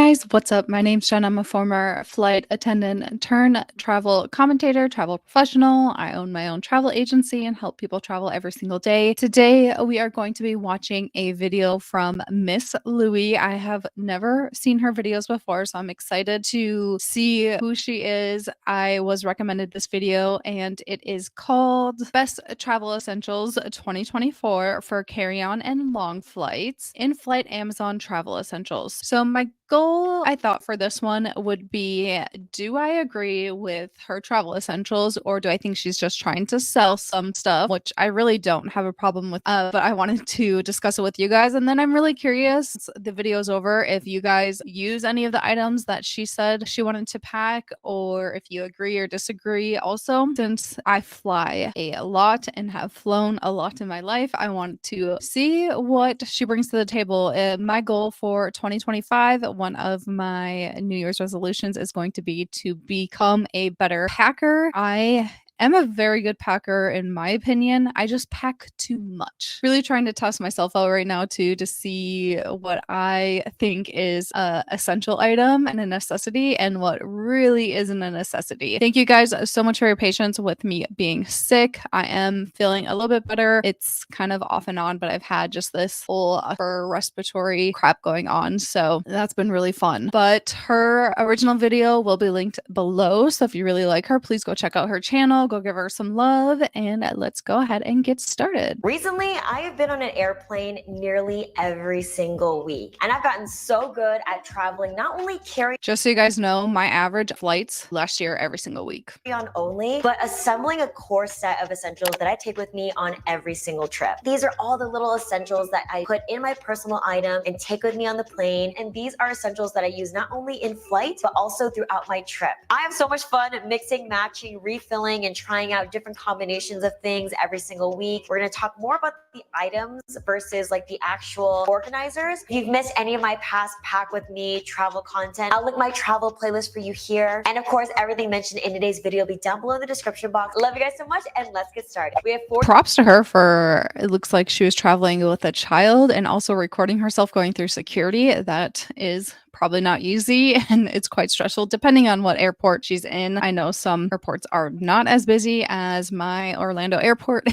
guys, what's up? My name's Jen. I'm a former flight attendant turned travel commentator, travel professional. I own my own travel agency and help people travel every single day. Today, we are going to be watching a video from Miss Louie. I have never seen her videos before, so I'm excited to see who she is. I was recommended this video, and it is called Best Travel Essentials 2024 for Carry-On and Long Flights, In-Flight Amazon Travel Essentials. So my goal, I thought, for this one would be, do I agree with her travel essentials, or do I think she's just trying to sell some stuff, which I really don't have a problem with, but I wanted to discuss it with you guys. And then I'm really curious, the video's over, if you guys use any of the items that she said she wanted to pack, or if you agree or disagree. Also, since I fly a lot and have flown a lot in my life, I want to see what she brings to the table. My goal for 2025, one of my New Year's resolutions, is going to be to become a better packer. I am a very good packer in my opinion. I just pack too much. Really trying to test myself out right now too, to see what I think is a essential item and a necessity and what really isn't a necessity. Thank you guys so much for your patience with me being sick. I am feeling a little bit better. It's kind of off and on, but I've had just this whole upper respiratory crap going on, so that's been really fun. But her original video will be linked below, so if you really like her, please go check out her channel. Go give her some love, and let's go ahead and get started. Recently, I have been on an airplane nearly every single week, and I've gotten so good at traveling, not only Just so you guys know, my average flights last year every single week. on only, but assembling a core set of essentials that I take with me on every single trip. These are all the little essentials that I put in my personal item and take with me on the plane, and these are essentials that I use not only in flight, but also throughout my trip. I have so much fun mixing, matching, refilling, and trying out different combinations of things every single week. We're going to talk more about the items versus like the actual organizers. If you've missed any of my past pack with me travel content, I'll link my travel playlist for you here. And of course, everything mentioned in today's video will be down below in the description box. Love you guys so much, and let's get started. We have 4 props to her for, it looks like she was traveling with a child and also recording herself going through security. That is probably not easy, and it's quite stressful depending on what airport she's in. I know some airports are not as busy as my Orlando airport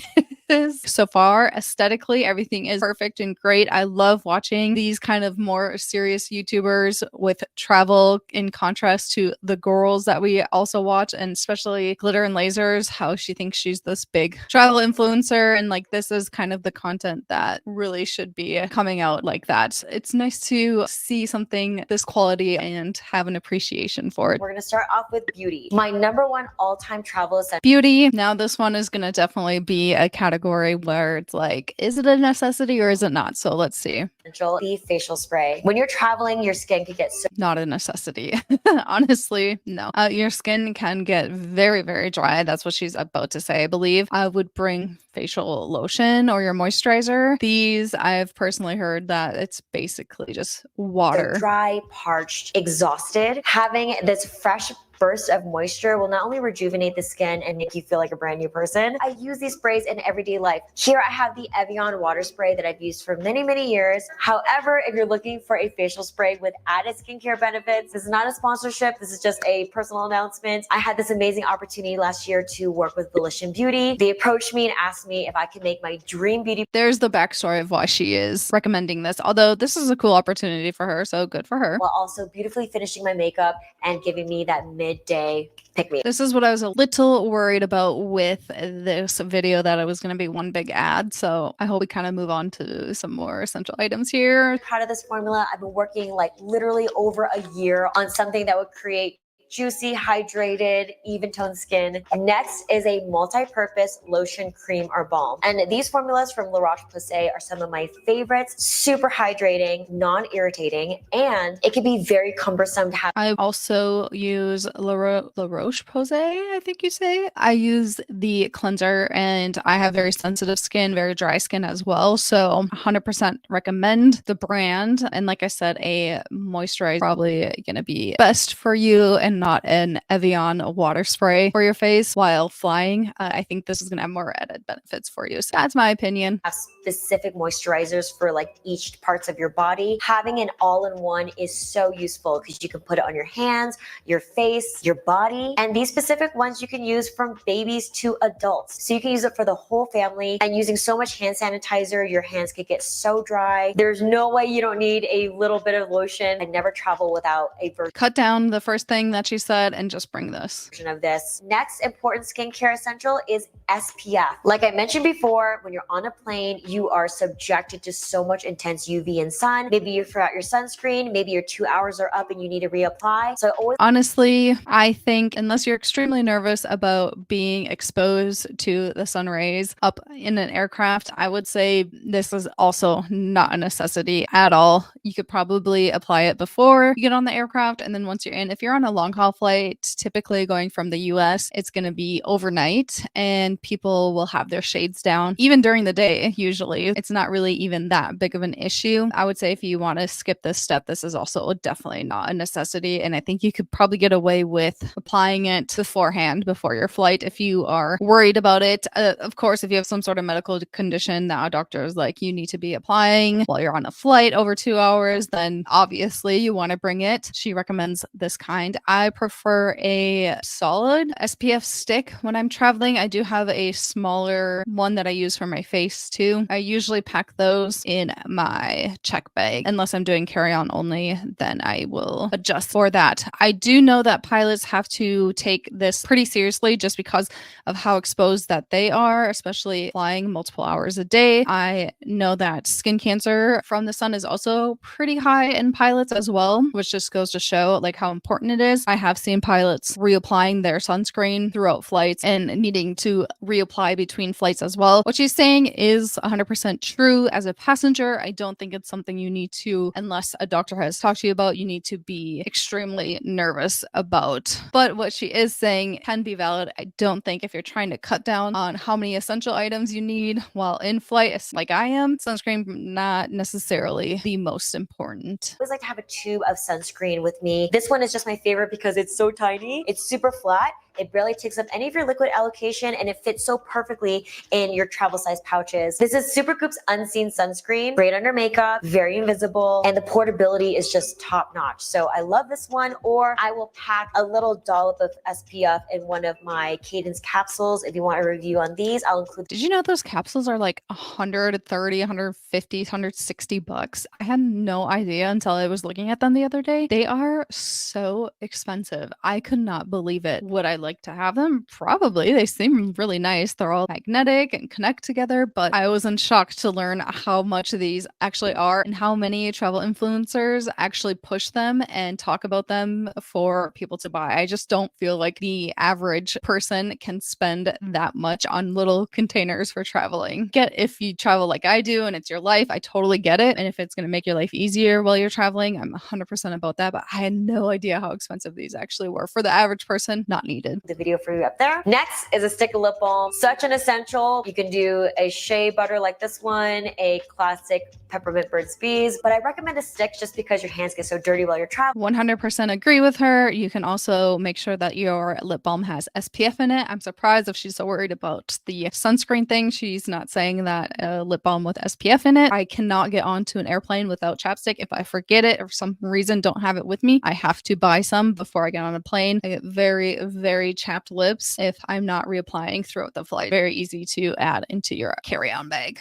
is. So far, aesthetically, everything is perfect and great. I love watching these kind of more serious YouTubers with travel, in contrast to the girls that we also watch, and especially Glitter and Lasers, how she thinks she's this big travel influencer, and like this is kind of the content that really should be coming out like that. It's nice to see something this quality and have an appreciation for it. We're going to start off with beauty. My number one all-time travel essential. Beauty. Now this one is going to definitely be a category where it's like, is it a necessity or is it not? So let's see. The facial spray. When you're traveling, your skin could get so Not a necessity. Honestly, no. Your skin can get very, very dry. That's what she's about to say, I believe. I would bring facial lotion or your moisturizer. These, I've personally heard that it's basically just water. dry, parched, exhausted. Having this fresh burst of moisture will not only rejuvenate the skin and make you feel like a brand new person. I use these sprays in everyday life. Here I have the Evian water spray that I've used for many, many years. However, if you're looking for a facial spray with added skincare benefits, this is not a sponsorship. This is just a personal announcement. I had this amazing opportunity last year to work with Volition Beauty. They approached me and asked me if I could make my dream beauty. There's the backstory of why she is recommending this, although this is a cool opportunity for her, so good for her. While also beautifully finishing my makeup and giving me that midday pick-me. This is what I was a little worried about with this video, that it was going to be one big ad. So I hope we kind of move on to some more essential items here. Proud of this formula. I've been working like literally over a year on something that would create juicy, hydrated, even toned skin. Next is a multi-purpose lotion, cream, or balm. And these formulas from La Roche-Posay are some of my favorites. Super hydrating, non-irritating, and it can be very cumbersome to have. I also use La Roche-Posay, I think you say. I use the cleanser, and I have very sensitive skin, very dry skin as well. So 100% recommend the brand. And like I said, a moisturizer probably going to be best for you, and and not an Evian water spray for your face while flying. I think this is going to have more added benefits for you. So that's my opinion. Have specific moisturizers for like each parts of your body. Having an all-in-one is so useful because you can put it on your hands, your face, your body. And these specific ones you can use from babies to adults. So you can use it for the whole family. And using so much hand sanitizer, your hands could get so dry. There's no way you don't need a little bit of lotion. I never travel without a version. Cut down the first thing that she said and just bring this. Of this. Next important skincare essential is SPF. Like I mentioned before, when you're on a plane, you are subjected to so much intense UV and sun. Maybe you forgot your sunscreen. Maybe your 2 hours are up and you need to reapply. So honestly, I think unless you're extremely nervous about being exposed to the sun rays up in an aircraft, I would say this is also not a necessity at all. You could probably apply it before you get on the aircraft, and then once you're in, if you're on a long haul flight, typically going from the US, it's going to be overnight and people will have their shades down even during the day. Usually it's not really even that big of an issue. I would say if you want to skip this step, this is also definitely not a necessity, and I think you could probably get away with applying it beforehand before your flight if you are worried about it. Of course, if you have some sort of medical condition that a doctor is like you need to be applying while you're on a flight over 2 hours, then obviously you want to bring it. She recommends this kind. I prefer a solid SPF stick when I'm traveling. I do have a smaller one that I use for my face too. I usually pack those in my check bag. Unless I'm doing carry-on only, then I will adjust for that. I do know that pilots have to take this pretty seriously just because of how exposed that they are, especially flying multiple hours a day. I know that skin cancer from the sun is also pretty high in pilots as well, which just goes to show like how important it is. I have seen pilots reapplying their sunscreen throughout flights and needing to reapply between flights as well. What she's saying is 100% true. As a passenger, I don't think it's something you need to, unless a doctor has talked to you about, you need to be extremely nervous about. But what she is saying can be valid. I don't think if you're trying to cut down on how many essential items you need while in flight, like I am, sunscreen not necessarily the most important. I always like to have a tube of sunscreen with me. This one is just my favorite because it's so tiny. It's super flat. It barely takes up any of your liquid allocation, and it fits so perfectly in your travel size pouches. This is Supergoop's Unseen Sunscreen. Great under makeup, very invisible, and the portability is just top notch. So I love this one, or I will pack a little dollop of SPF in one of my Cadence capsules. If you want a review on these, I'll include. Did you know those capsules are like 130, 150, 160 bucks? I had no idea until I was looking at them the other day. They are so expensive. I could not believe it. Would I like to have them? Probably. They seem really nice. They're all magnetic and connect together, but I was in shock to learn how much these actually are and how many travel influencers actually push them and talk about them for people to buy. I just don't feel like the average person can spend that much on little containers for traveling. If you travel like I do and it's your life, I totally get it. And if it's going to make your life easier while you're traveling, I'm 100% about that. But I had no idea how expensive these actually were. For the average person, not needed. The video for you up there. Next is a stick of lip balm. Such an essential. You can do a shea butter like this one, a classic peppermint Burt's Bees, but I recommend a stick just because your hands get so dirty while you're traveling. 100% agree with her. You can also make sure that your lip balm has SPF in it. I'm surprised if she's so worried about the sunscreen thing. She's not saying that a lip balm with SPF in it. I cannot get onto an airplane without chapstick. If I forget it or for some reason don't have it with me, I have to buy some before I get on a plane. I get very, very chapped lips if I'm not reapplying throughout the flight. Very easy to add into your carry-on bag.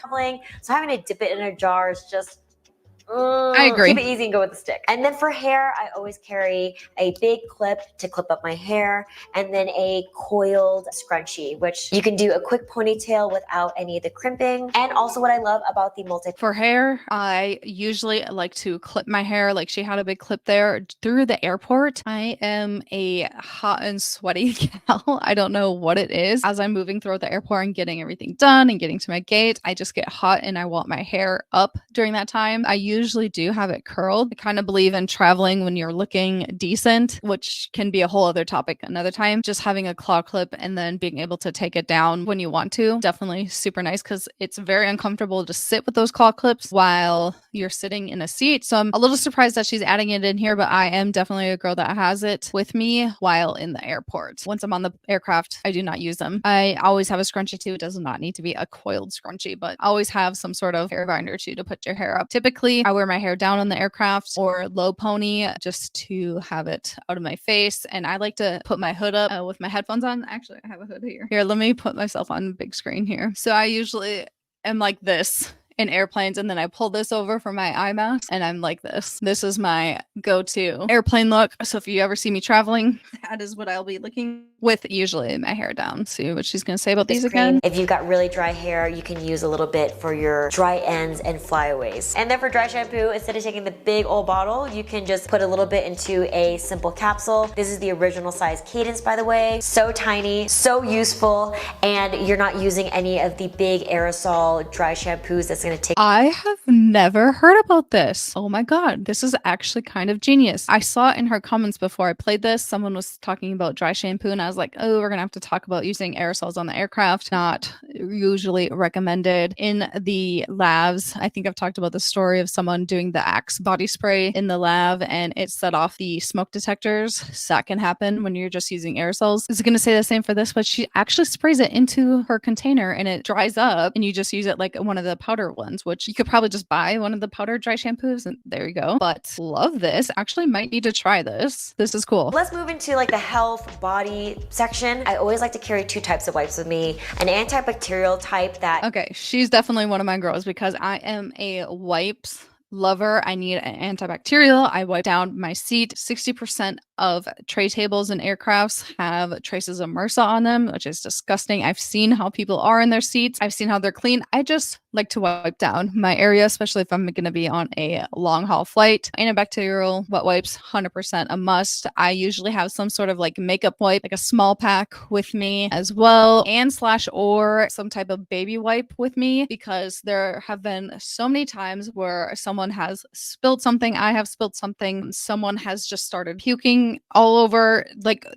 So having to dip it in a jar is just I agree. Keep it easy and go with the stick. And then for hair, I always carry a big clip to clip up my hair, and then a coiled scrunchie, which you can do a quick ponytail without any of the crimping. And also what I love about the For hair, I usually like to clip my hair. Like she had a big clip there through the airport. I am a hot and sweaty gal. I don't know what it is. As I'm moving throughout the airport and getting everything done and getting to my gate, I just get hot and I want my hair up during that time. I usually do have it curled. I kind of believe in traveling when you're looking decent, which can be a whole other topic another time. Just having a claw clip and then being able to take it down when you want to, definitely super nice, because it's very uncomfortable to sit with those claw clips while you're sitting in a seat. So I'm a little surprised that she's adding it in here, but I am definitely a girl that has it with me while in the airport. Once I'm on the aircraft, I do not use them. I always have a scrunchie too. It does not need to be a coiled scrunchie, but always have some sort of hair binder too to put your hair up. Typically, I wear my hair down on the aircraft or low pony just to have it out of my face. And I like to put my hood up with my headphones on. Actually, I have a hood here. Here, let me put myself on the big screen here. So I usually am like this in airplanes, and then I pull this over for my eye mask and I'm like this. This is my go-to airplane look. So if you ever see me traveling, that is what I'll be looking with, usually my hair down. See what she's gonna say about these again. If you've got really dry hair, you can use a little bit for your dry ends and flyaways. And then for dry shampoo, instead of taking the big old bottle, you can just put a little bit into a simple capsule. This is the original size Cadence, by the way. So tiny, so useful, and you're not using any of the big aerosol dry shampoos that's gonna take. I have never heard about this. Oh my God, this is actually kind of genius. I saw it in her comments before I played this. Someone was talking about dry shampoo and I was like, oh, we're gonna have to talk about using aerosols on the aircraft. Not usually recommended in the labs. I think I've talked about the story of someone doing the Axe body spray in the lab and it set off the smoke detectors. So that can happen when you're just using aerosols. Is it gonna say the same for this? But she actually sprays it into her container and it dries up and you just use it like one of the powder ones, which you could probably just buy one of the powder dry shampoos and there you go. But love this. Actually might need to try this. This is cool. Let's move into like the health body section. I always like to carry two types of wipes with me. An antibacterial type that... Okay, she's definitely one of my girls because I am a wipes lover. I need an antibacterial. I wipe down my seat. 60% of tray tables in aircrafts have traces of MRSA on them, which is disgusting. I've seen how people are in their seats. I've seen how they're clean. I just like to wipe down my area, especially if I'm going to be on a long haul flight. Antibacterial wet wipes, 100% a must. I usually have some sort of like makeup wipe, like a small pack with me as well, and slash or some type of baby wipe with me because there have been so many times where someone has spilled something, I have spilled something, someone has just started puking all over. Like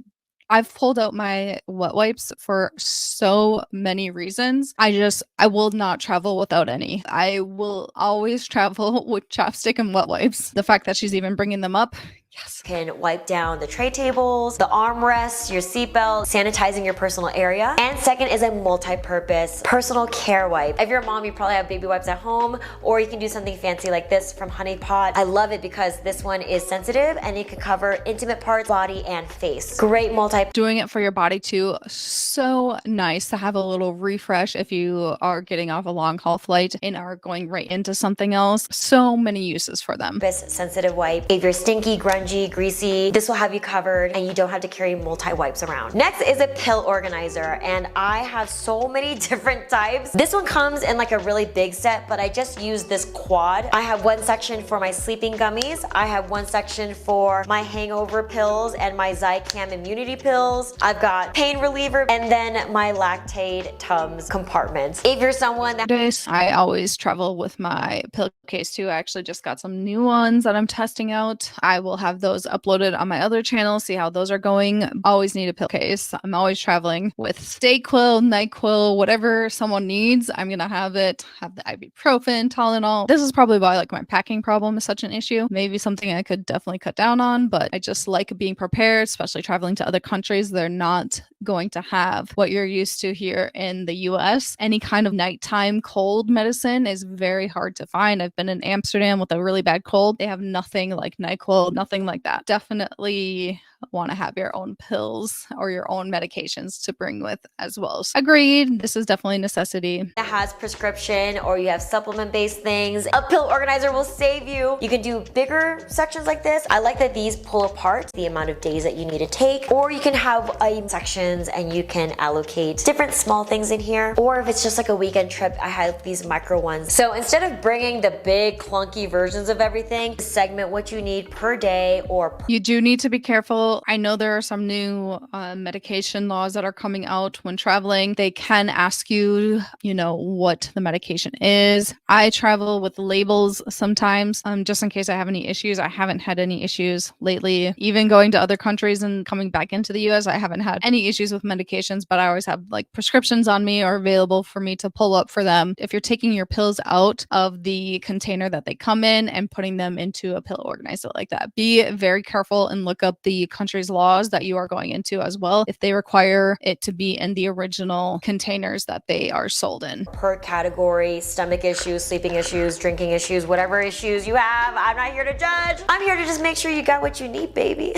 I've pulled out my wet wipes for so many reasons. I will not travel without any. I will always travel with chapstick and wet wipes. The fact that she's even bringing them up, yes. Can wipe down the tray tables, the armrests, your seatbelt, sanitizing your personal area. And second is a multi-purpose personal care wipe. If you're a mom, you probably have baby wipes at home, or you can do something fancy like this from Honey Pot. I love it because this one is sensitive and it can cover intimate parts, body, and face. Great multi. Doing it for your body too. So nice to have a little refresh if you are getting off a long haul flight and are going right into something else. So many uses for them. Sensitive wipe. If you're stinky, grungy, greasy, this will have you covered and you don't have to carry multi-wipes around. Next is a pill organizer, and I have so many different types. This one comes in like a really big set, but I just use this quad. I have one section for my sleeping gummies. I have one section for my hangover pills and my Zicam immunity pills. I've got pain reliever and then my Lactaid Tums compartments. If you're someone that... I always travel with my pill case too. I actually just got some new ones that I'm testing out. I will have those uploaded on my other channel, see how those are going. Always need a pill case. I'm always traveling with Stayquil, NyQuil, whatever someone needs. I'm gonna have it. Have the ibuprofen, Tylenol. This is probably why like my packing problem is such an issue. Maybe something I could definitely cut down on, but I just like being prepared, especially traveling to other countries. They're not going to have what you're used to here in the US. Any kind of nighttime cold medicine is very hard to find. I've been in Amsterdam with a really bad cold. They have nothing like NyQuil, nothing like that. Definitely want to have your own pills or your own medications to bring with as well. So agreed. This is definitely a necessity. It has prescription or you have supplement based things. A pill organizer will save you. You can do bigger sections like this. I like that these pull apart the amount of days that you need to take, or you can have sections and you can allocate different small things in here. Or if it's just like a weekend trip, I have these micro ones. So instead of bringing the big clunky versions of everything, segment what you need per day or you do need to be careful Also, I know there are some new medication laws that are coming out when traveling. They can ask you, what the medication is. I travel with labels sometimes, just in case I have any issues. I haven't had any issues lately. Even going to other countries and coming back into the US, I haven't had any issues with medications, but I always have like prescriptions on me or available for me to pull up for them. If you're taking your pills out of the container that they come in and putting them into a pill organizer like that, be very careful and look up the country's laws that you are going into as well, if they require it to be in the original containers that they are sold in. Per category, stomach issues, sleeping issues, drinking issues, whatever issues you have, I'm not here to judge. I'm here to just make sure you got what you need, baby.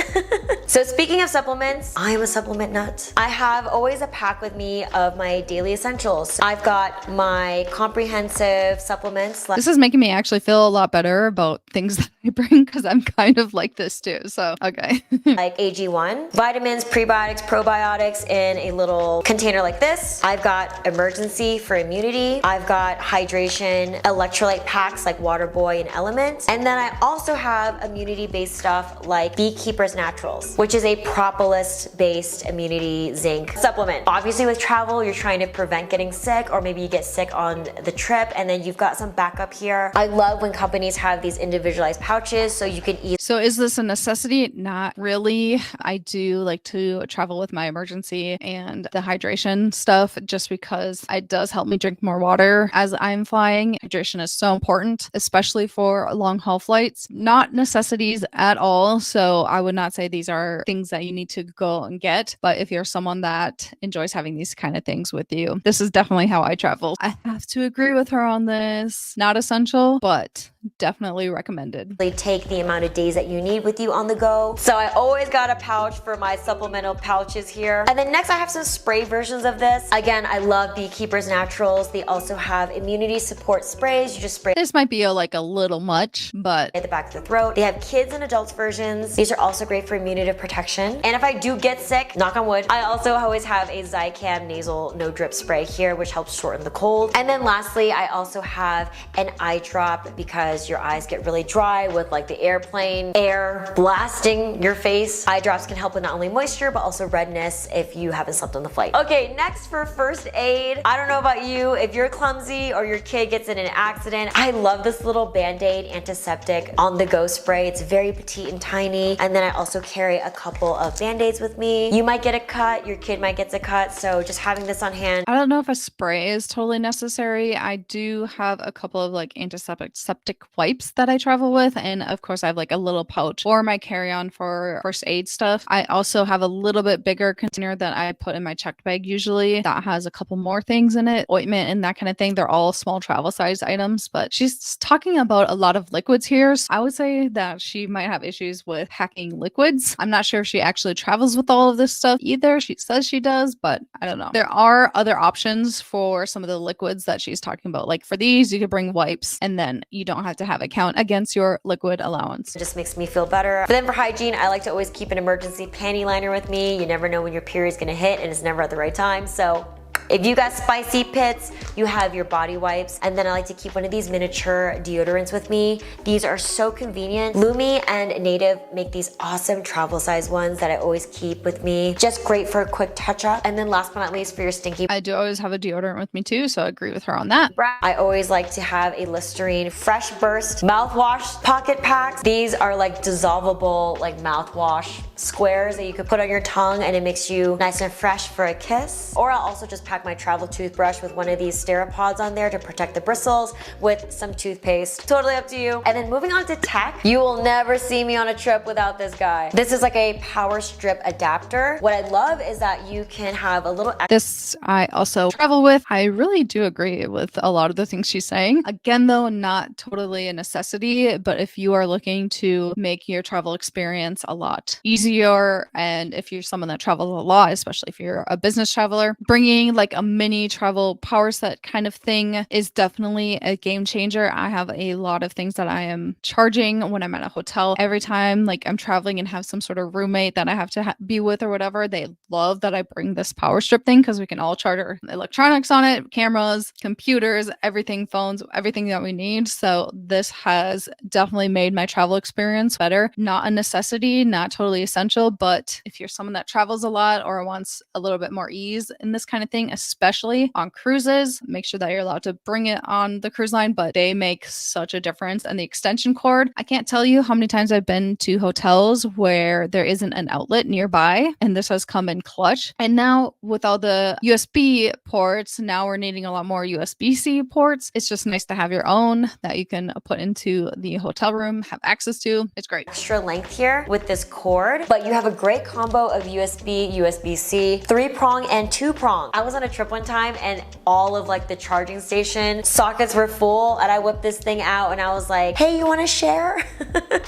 So speaking of supplements, I am a supplement nut. I have always a pack with me of my daily essentials. I've got my comprehensive supplements. This is making me actually feel a lot better about things that I bring because I'm kind of like this too. So, okay. Like AG1, vitamins, prebiotics, probiotics in a little container like this. I've got emergency for immunity. I've got hydration, electrolyte packs like Water Boy and Element. And then I also have immunity-based stuff like Beekeeper's Naturals, which is a propolis-based immunity zinc supplement. Obviously with travel, you're trying to prevent getting sick, or maybe you get sick on the trip and then you've got some backup here. I love when companies have these individualized pouches so you can eat. So is this a necessity? Not really. I do like to travel with my emergency and the hydration stuff just because it does help me drink more water as I'm flying. Hydration is so important, especially for long haul flights. Not necessities at all. So I would not say these are things that you need to go and get. But if you're someone that enjoys having these kind of things with you, this is definitely how I travel. I have to agree with her on this. Not essential, but definitely recommended. They take the amount of days that you need with you on the go. So I always got a pouch for my supplemental pouches here. And then next I have some spray versions of this. Again, I love Beekeeper's Naturals. They also have immunity support sprays. You just spray. This might be a little much, but at the back of the throat. They have kids and adults versions. These are also great for immunity protection. And if I do get sick, knock on wood, I also always have a Zicam nasal no drip spray here, which helps shorten the cold. And then lastly, I also have an eye drop because your eyes get really dry with like the airplane air blasting your face. Eye drops can help with not only moisture, but also redness if you haven't slept on the flight. Okay, next for first aid. I don't know about you, if you're clumsy or your kid gets in an accident, I love this little Band-Aid antiseptic on the go spray. It's very petite and tiny. And then I also carry a couple of Band-Aids with me. You might get a cut, your kid might get a cut, so just having this on hand. I don't know if a spray is totally necessary. I do have a couple of antiseptic wipes that I travel with, and of course I have a little pouch for my carry-on for first aid stuff. I also have a little bit bigger container that I put in my checked bag usually that has a couple more things in it, ointment and that kind of thing. They're all small travel size items, but she's talking about a lot of liquids here. So I would say that she might have issues with packing liquids. I'm not sure if she actually travels with all of this stuff either. She says she does, but I don't know. There are other options for some of the liquids that she's talking about. Like for these, you could bring wipes and then you don't have to have it count against your liquid allowance. It just makes me feel better. But then for hygiene, I like to always keep an emergency panty liner with me. You never know when your period's gonna hit and it's never at the right time. So if you got spicy pits, you have your body wipes. And then I like to keep one of these miniature deodorants with me. These are so convenient. Lumi and Native make these awesome travel size ones that I always keep with me. Just great for a quick touch up. And then last but not least, for your stinky. I do always have a deodorant with me too, so I agree with her on that. I always like to have a Listerine Fresh Burst mouthwash pocket packs. These are dissolvable mouthwash squares that you could put on your tongue and it makes you nice and fresh for a kiss. Or I'll also just pack my travel toothbrush with one of these Steropods on there to protect the bristles with some toothpaste. Totally up to you. And then moving on to tech, you will never see me on a trip without this guy. This is a power strip adapter. What I love is that you can have a little. This I also travel with. I really do agree with a lot of the things she's saying. Again, though, not totally a necessity, but if you are looking to make your travel experience a lot easier, and if you're someone that travels a lot, especially if you're a business traveler, bringing like a mini travel power set kind of thing is definitely a game changer. I have a lot of things that I am charging when I'm at a hotel. Every time like I'm traveling and have some sort of roommate that I have to be with or whatever, they love that I bring this power strip thing because we can all charge our electronics on it, cameras, computers, everything, phones, everything that we need. So this has definitely made my travel experience better. Not a necessity, not totally essential, but if you're someone that travels a lot or wants a little bit more ease in this kind of thing, especially on cruises, make sure that you're allowed to bring it on the cruise line, but they make such a difference. And the extension cord, I can't tell you how many times I've been to hotels where there isn't an outlet nearby, and this has come in clutch. And now with all the USB ports, now we're needing a lot more USB-C ports. It's just nice to have your own that you can put into the hotel room, have access to. It's great. Extra length here with this cord, but you have a great combo of USB, USB-C, 3-prong and 2-prong. I was on a trip one time and all of like the charging station sockets were full, and I whipped this thing out and I was like, hey, you want to share?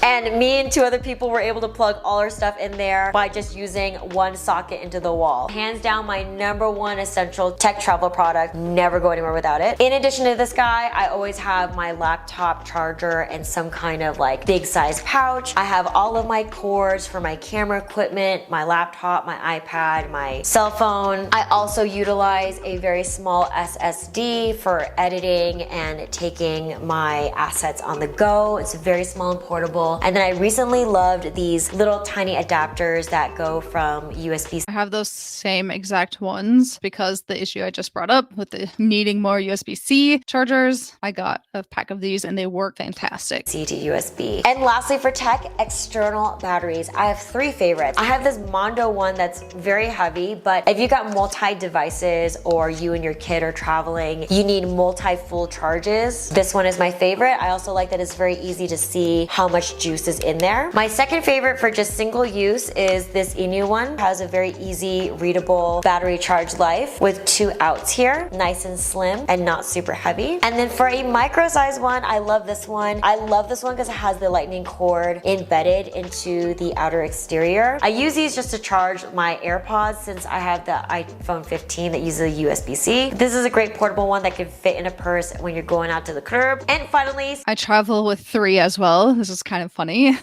And me and 2 other people were able to plug all our stuff in there by just using one socket into the wall. Hands down, my #1 essential tech travel product. Never go anywhere without it. In addition to this guy, I always have my laptop charger and some kind of like big size pouch. I have all of my cords for my camera equipment, my laptop, my iPad, my cell phone. I also utilize a very small SSD for editing and taking my assets on the go. It's very small and portable. And then I recently loved these little tiny adapters that go from USB. I have those same exact ones because the issue I just brought up with the needing more USB-C chargers, I got a pack of these and they work fantastic. C to USB. And lastly for tech, external batteries. I have 3 favorites. I have this Mondo one that's very heavy, but if you got multi-devices or you and your kid are traveling, you need multi-full charges. This one is my favorite. I also like that it's very easy to see how much juice is in there. My second favorite for just single use is this Inu one. It has a very easy, readable battery charge life with 2 outs here. Nice and slim and not super heavy. And then for a micro size one, I love this one. I love this one because it has the lightning cord embedded into the outer exterior. I use these just to charge my AirPods since I have the iPhone 15 that uses a USB-C. This is a great portable one that can fit in a purse when you're going out to the curb. And finally, I travel with 3 as well. This is kind of funny.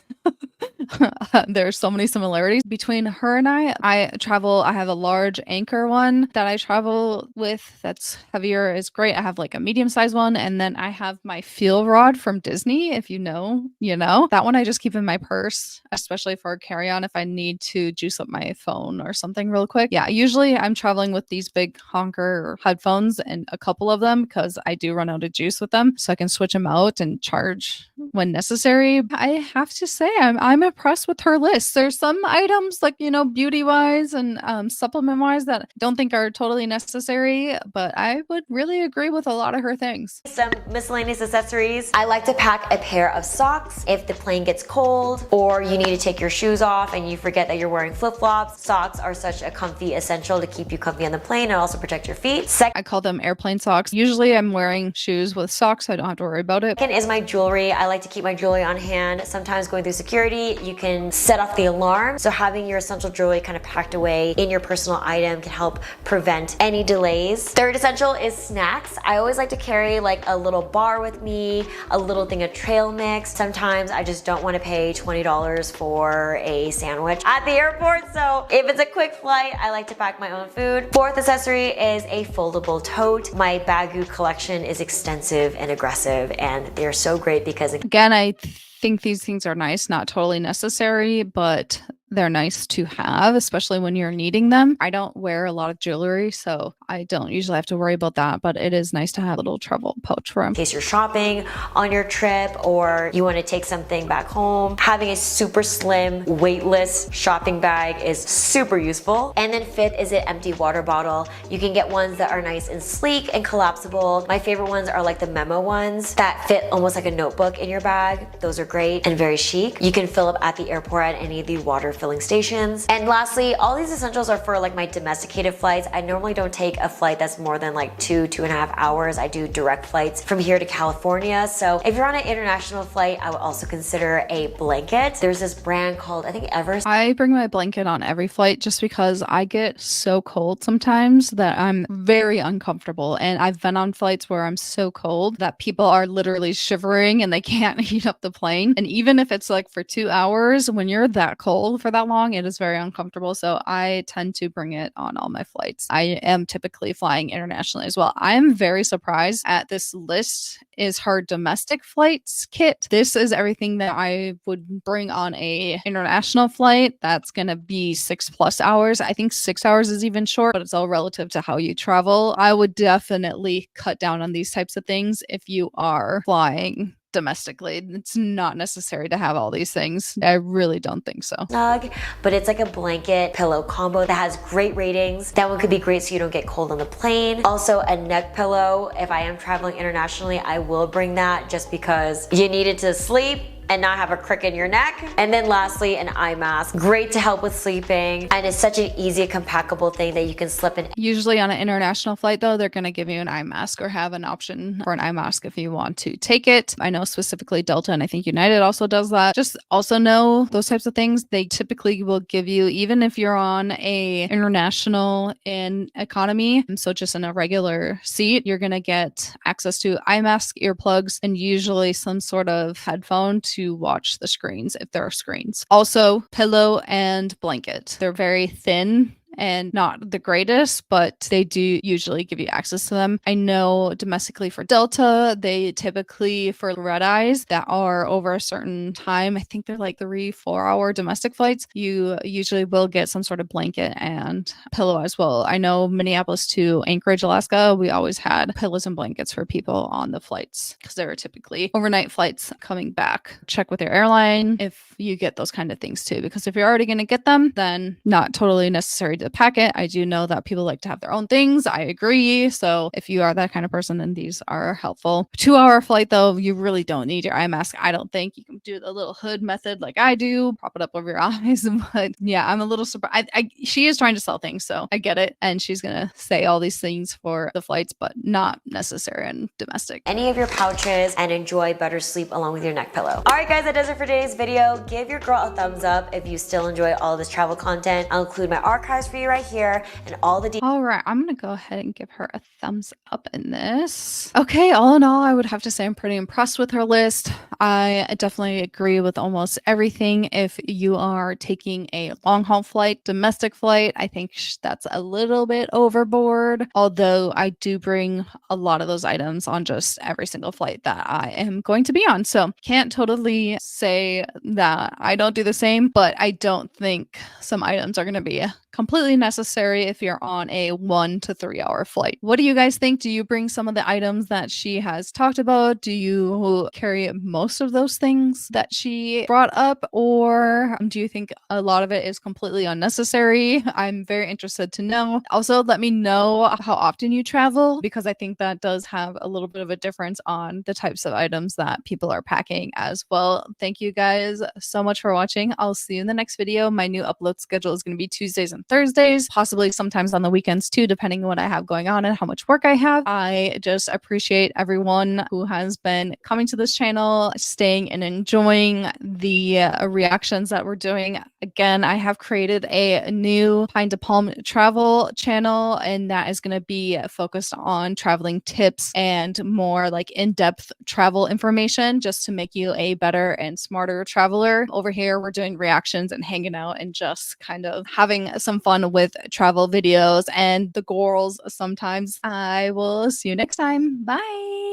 There's so many similarities between her and I. I have a large anchor one that I travel with that's heavier, is great. I have like a medium sized one, and then I have my feel rod from Disney. If you know, you know. That one I just keep in my purse, especially for a carry-on if I need to juice up my phone or something real quick. Yeah, usually I'm traveling with these big honker headphones and a couple of them because I do run out of juice with them, so I can switch them out and charge when necessary. I have to say I'm impressed with her list. There's some items like, you know, beauty wise and supplement wise that I don't think are totally necessary, but I would really agree with a lot of her things. Some miscellaneous accessories. I like to pack a pair of socks if the plane gets cold or you need to take your shoes off and you forget that you're wearing flip-flops. Socks are such a comfy essential to keep you comfy on the plane and also protect your feet. I call them airplane socks. Usually I'm wearing shoes with socks, so I don't have to worry about it. Second is my jewelry. I like to keep my jewelry on hand. Sometimes going through security, you can set off the alarm. So having your essential jewelry kind of packed away in your personal item can help prevent any delays. Third essential is snacks. I always like to carry like a little bar with me, a little thing of trail mix. Sometimes I just don't want to pay $20 for a sandwich at the airport. So if it's a quick flight, I like to pack my own food. Fourth accessory is a foldable tote. My Bagu collection is extensive and aggressive, and they're so great because again, I think these things are nice, not totally necessary, but they're nice to have, especially when you're needing them. I don't wear a lot of jewelry, so I don't usually have to worry about that, but it is nice to have a little travel pouch for them. In case you're shopping on your trip or you want to take something back home, having a super slim, weightless shopping bag is super useful. And then fifth is an empty water bottle. You can get ones that are nice and sleek and collapsible. My favorite ones are like the memo ones that fit almost like a notebook in your bag. Those are great and very chic. You can fill up at the airport at any of the water filling stations. And lastly, all these essentials are for like my domesticated flights. I normally don't take a flight that's more than like 2.5 hours. I do direct flights from here to California. So if you're on an international flight, I would also consider a blanket. There's this brand called, I think, Everest. I bring my blanket on every flight just because I get so cold sometimes that I'm very uncomfortable. And I've been on flights where I'm so cold that people are literally shivering and they can't heat up the plane. And even if it's like for 2 hours, when you're that cold for that long, it is very uncomfortable. So I tend to bring it on all my flights. I am typically flying internationally as well. I'm very surprised at this list is her domestic flights kit. This is everything that I would bring on a international flight. That's going to be 6+ hours. I think 6 hours is even short, but it's all relative to how you travel. I would definitely cut down on these types of things if you are flying domestically. It's not necessary to have all these things. I really don't think so. Snug, but it's like a blanket pillow combo that has great ratings. That one could be great so you don't get cold on the plane. Also a neck pillow. If I am traveling internationally, I will bring that just because you need it to sleep and not have a crick in your neck. And then lastly, an eye mask. Great to help with sleeping, and it's such an easy, compactable thing that you can slip in. Usually on an international flight though, they're going to give you an eye mask or have an option for an eye mask if you want to take it. I know specifically Delta and I think United also does that. Just also know those types of things, they typically will give you, even if you're on a international in economy, and so just in a regular seat, you're going to get access to eye mask, earplugs, and usually some sort of headphone to watch the screens if there are screens. Also, pillow and blanket. They're very thin and not the greatest, but they do usually give you access to them. I know domestically for Delta, they typically for red eyes that are over a certain time, I think they're like 3-4 hour domestic flights, you usually will get some sort of blanket and pillow as well. I know Minneapolis to Anchorage, Alaska, we always had pillows and blankets for people on the flights because there were typically overnight flights coming back. Check with your airline if you get those kind of things too, because if you're already going to get them, then not totally necessary to pack it. I do know that people like to have their own things. I agree. So if you are that kind of person, then these are helpful. 2-hour flight though, you really don't need your eye mask. I don't think you can do the little hood method like I do, prop it up over your eyes. But yeah, I'm a little surprised. She is trying to sell things, so I get it. And she's going to say all these things for the flights, but not necessary and domestic. Any of your pouches and enjoy better sleep along with your neck pillow. All right, guys, that does it for today's video. Give your girl a thumbs up if you still enjoy all this travel content. I'll include my archives for you right here and all the details. All right, I'm gonna go ahead and give her a thumbs up in this. Okay, all in all, I would have to say I'm pretty impressed with her list. I definitely agree with almost everything. If you are taking a long haul flight, domestic flight, I think that's a little bit overboard. Although I do bring a lot of those items on just every single flight that I am going to be on. So can't totally say that I don't do the same, but I don't think some items are going to be completely necessary if you're on a 1 to 3 hour flight. What do you guys think? Do you bring some of the items that she has talked about? Do you carry most of those things that she brought up? Or do you think a lot of it is completely unnecessary? I'm very interested to know. Also, let me know how often you travel, because I think that does have a little bit of a difference on the types of items that people are packing as well. Thank you guys so much for watching. I'll see you in the next video. My new upload schedule is going to be Tuesdays and Thursdays, possibly sometimes on the weekends too, depending on what I have going on and how much work I have. I just appreciate everyone who has been coming to this channel, staying and enjoying the reactions that we're doing. Again, I have created a new Pine to Palm travel channel, and that is going to be focused on traveling tips and more like in-depth travel information just to make you a better and smarter traveler. Over here, we're doing reactions and hanging out and just kind of having some fun with travel videos and the girls sometimes. I will see you next time. Bye.